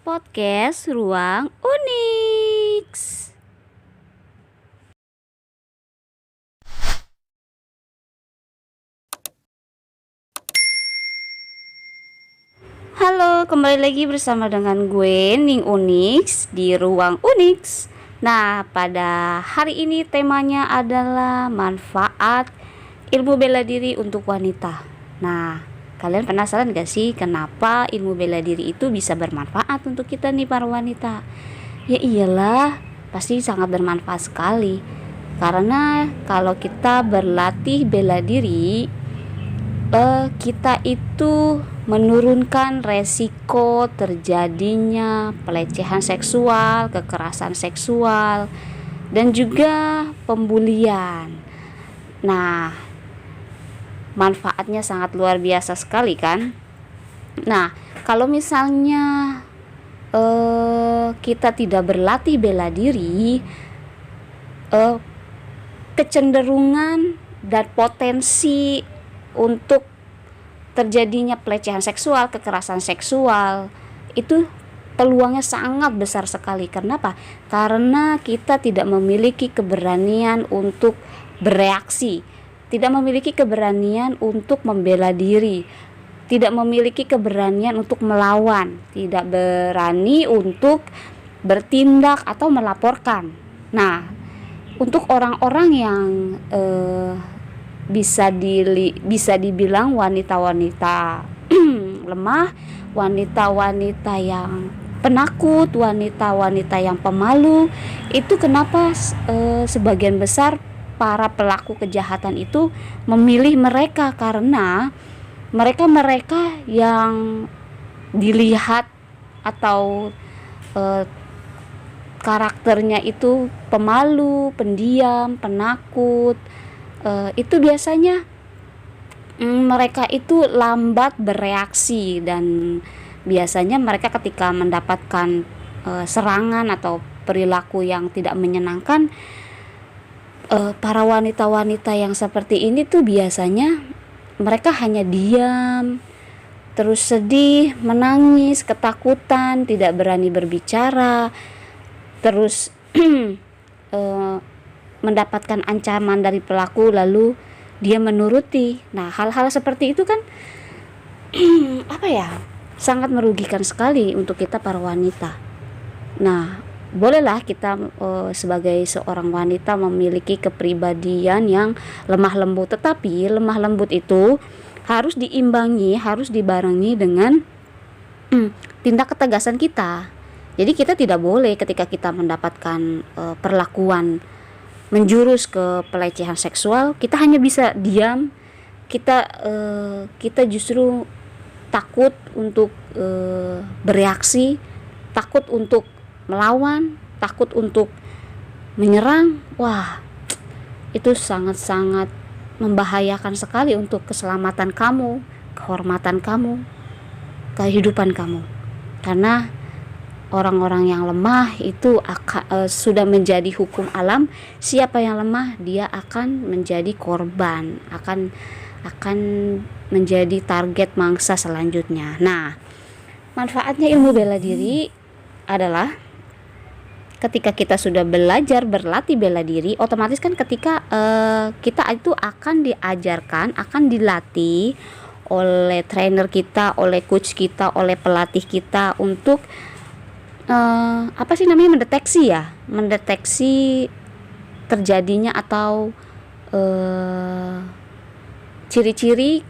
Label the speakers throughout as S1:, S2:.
S1: podcast Ruang Uniks. Halo, kembali lagi bersama dengan gue Ning Uniks di Ruang Uniks. Nah, pada hari ini temanya adalah manfaat ilmu bela diri untuk wanita. Nah, kalian penasaran gak sih kenapa ilmu bela diri itu bisa bermanfaat untuk kita nih para wanita? Ya iyalah, pasti sangat bermanfaat sekali. Karena kalau kita berlatih bela diri, kita itu menurunkan resiko terjadinya pelecehan seksual, kekerasan seksual, dan juga pembulian. Nah, manfaatnya sangat luar biasa sekali kan. Nah, kalau misalnya kita tidak berlatih bela diri, kecenderungan dan potensi untuk terjadinya pelecehan seksual, kekerasan seksual itu peluangnya sangat besar sekali. Kenapa? Karena kita tidak memiliki keberanian untuk bereaksi, tidak memiliki keberanian untuk membela diri, tidak memiliki keberanian untuk melawan, tidak berani untuk bertindak atau melaporkan. Nah, untuk orang-orang yang bisa dibilang wanita-wanita lemah, wanita-wanita yang penakut, wanita-wanita yang pemalu, itu kenapa sebagian besar para pelaku kejahatan itu memilih mereka, karena mereka yang dilihat atau karakternya itu pemalu, pendiam, penakut, itu biasanya mereka itu lambat bereaksi, dan biasanya mereka ketika mendapatkan serangan atau perilaku yang tidak menyenangkan, para wanita-wanita yang seperti ini tuh biasanya mereka hanya diam, terus sedih, menangis, ketakutan, tidak berani berbicara, terus mendapatkan ancaman dari pelaku lalu dia menuruti. Nah, hal-hal seperti itu kan sangat merugikan sekali untuk kita para wanita. Nah, bolehlah kita sebagai seorang wanita memiliki kepribadian yang lemah lembut, tetapi lemah lembut itu harus diimbangi, harus dibarengi dengan tindak ketegasan kita. Jadi kita tidak boleh ketika kita mendapatkan perlakuan menjurus ke pelecehan seksual, kita hanya bisa diam. Kita justru takut untuk bereaksi, takut untuk melawan, takut untuk menyerang. Wah, itu sangat-sangat membahayakan sekali untuk keselamatan kamu, kehormatan kamu, kehidupan kamu. Karena orang-orang yang lemah itu sudah menjadi hukum alam. Siapa yang lemah, dia akan menjadi korban, akan menjadi target mangsa selanjutnya. Nah, manfaatnya ilmu bela diri adalah ketika kita sudah belajar berlatih bela diri, otomatis kan ketika kita itu akan diajarkan, akan dilatih oleh trainer kita, oleh coach kita, oleh pelatih kita untuk mendeteksi terjadinya atau ciri-ciri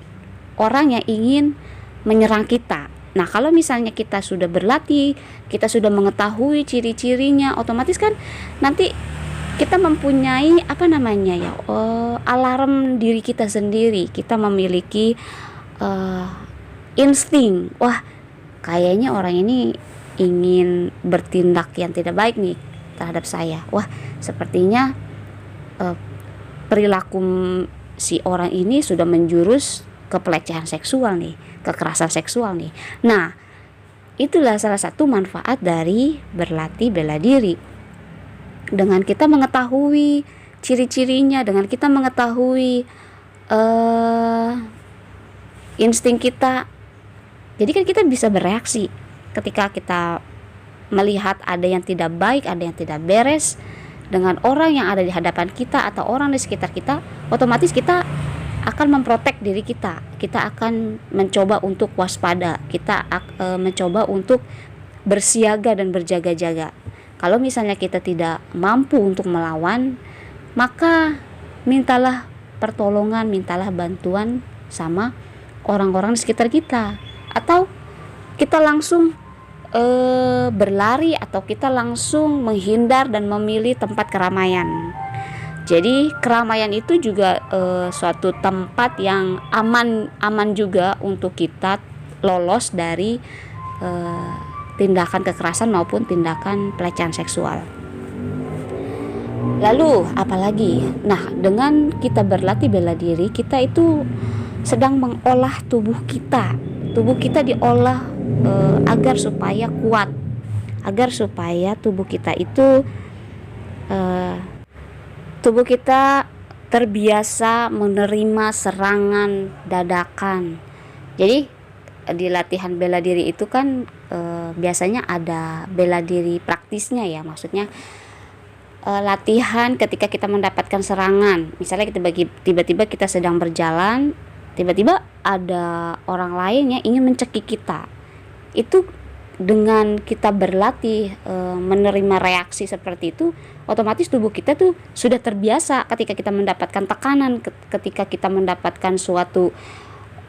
S1: orang yang ingin menyerang kita. Nah, kalau misalnya kita sudah berlatih, kita sudah mengetahui ciri-cirinya, otomatis kan nanti kita mempunyai alarm diri kita sendiri. Kita memiliki insting, wah kayaknya orang ini ingin bertindak yang tidak baik nih terhadap saya. Wah, sepertinya perilaku si orang ini sudah menjurus ke pelecehan seksual nih, kekerasan seksual nih. Nah, itulah salah satu manfaat dari berlatih bela diri. Dengan kita mengetahui ciri-cirinya, dengan kita mengetahui insting kita, jadi kan kita bisa bereaksi ketika kita melihat ada yang tidak baik, ada yang tidak beres dengan orang yang ada di hadapan kita atau orang di sekitar kita, otomatis kita akan memprotek diri kita. Kita akan mencoba untuk waspada, kita mencoba untuk bersiaga dan berjaga-jaga. Kalau misalnya kita tidak mampu untuk melawan, maka mintalah pertolongan, mintalah bantuan sama orang-orang di sekitar kita, atau kita langsung berlari, atau kita langsung menghindar dan memilih tempat keramaian. Jadi keramaian itu juga suatu tempat yang aman juga untuk kita lolos dari tindakan kekerasan maupun tindakan pelecehan seksual. Lalu apalagi? Nah, dengan kita berlatih bela diri, kita itu sedang mengolah tubuh kita. Tubuh kita diolah agar supaya kuat, agar supaya tubuh kita itu terbiasa menerima serangan dadakan. Jadi di latihan bela diri itu kan biasanya ada bela diri praktisnya ya, maksudnya latihan ketika kita mendapatkan serangan. Misalnya tiba-tiba kita sedang berjalan, tiba-tiba ada orang lain yang ingin mencekik kita. Itu dengan kita berlatih menerima reaksi seperti itu, otomatis tubuh kita tuh sudah terbiasa ketika kita mendapatkan tekanan, ketika kita mendapatkan suatu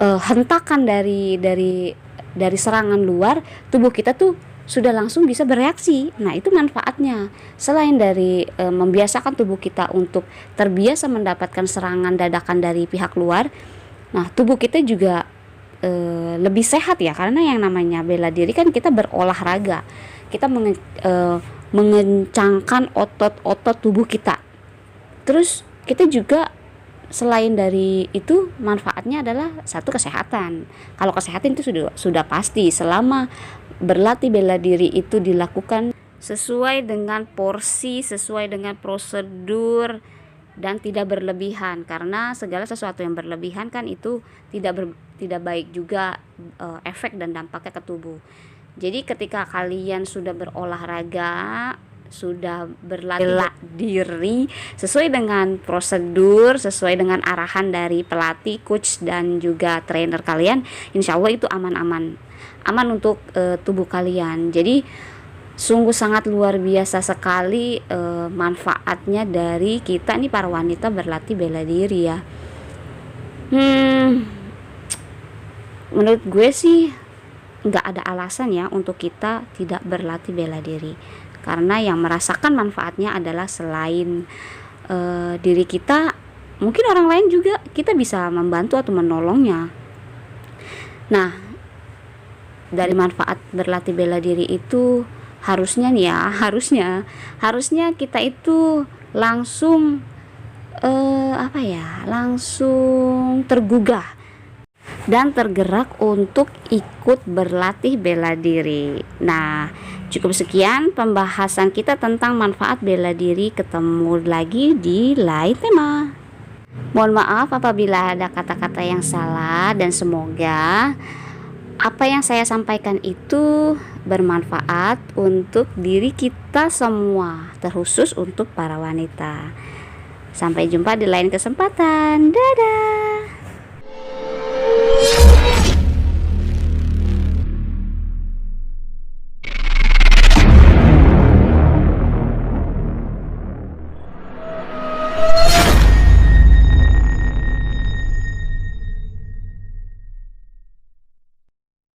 S1: hentakan dari serangan luar, tubuh kita tuh sudah langsung bisa bereaksi. Nah, itu manfaatnya. Selain dari membiasakan tubuh kita untuk terbiasa mendapatkan serangan dadakan dari pihak luar, nah tubuh kita juga lebih sehat ya, karena yang namanya bela diri kan kita berolahraga, kita mengencangkan otot-otot tubuh kita. Terus kita juga selain dari itu, manfaatnya adalah satu, kesehatan. Kalau kesehatan itu sudah pasti selama berlatih bela diri itu dilakukan sesuai dengan porsi, sesuai dengan prosedur, dan tidak berlebihan, karena segala sesuatu yang berlebihan kan itu tidak baik juga efek dan dampaknya ke tubuh. Jadi ketika kalian sudah berolahraga, sudah berlatih diri sesuai dengan prosedur, sesuai dengan arahan dari pelatih, coach, dan juga trainer kalian, insya Allah itu aman untuk tubuh kalian. Jadi sungguh sangat luar biasa sekali manfaatnya dari kita nih para wanita berlatih bela diri ya. Menurut gue sih nggak ada alasan ya untuk kita tidak berlatih bela diri, karena yang merasakan manfaatnya adalah selain diri kita, mungkin orang lain juga kita bisa membantu atau menolongnya. Nah, dari manfaat berlatih bela diri itu harusnya kita itu langsung langsung tergugah dan tergerak untuk ikut berlatih bela diri. Nah, cukup sekian pembahasan kita tentang manfaat bela diri. Ketemu lagi di lain tema. Mohon maaf apabila ada kata-kata yang salah, dan semoga apa yang saya sampaikan itu bermanfaat untuk diri kita semua, terkhusus untuk para wanita. Sampai jumpa di lain kesempatan. Dadah.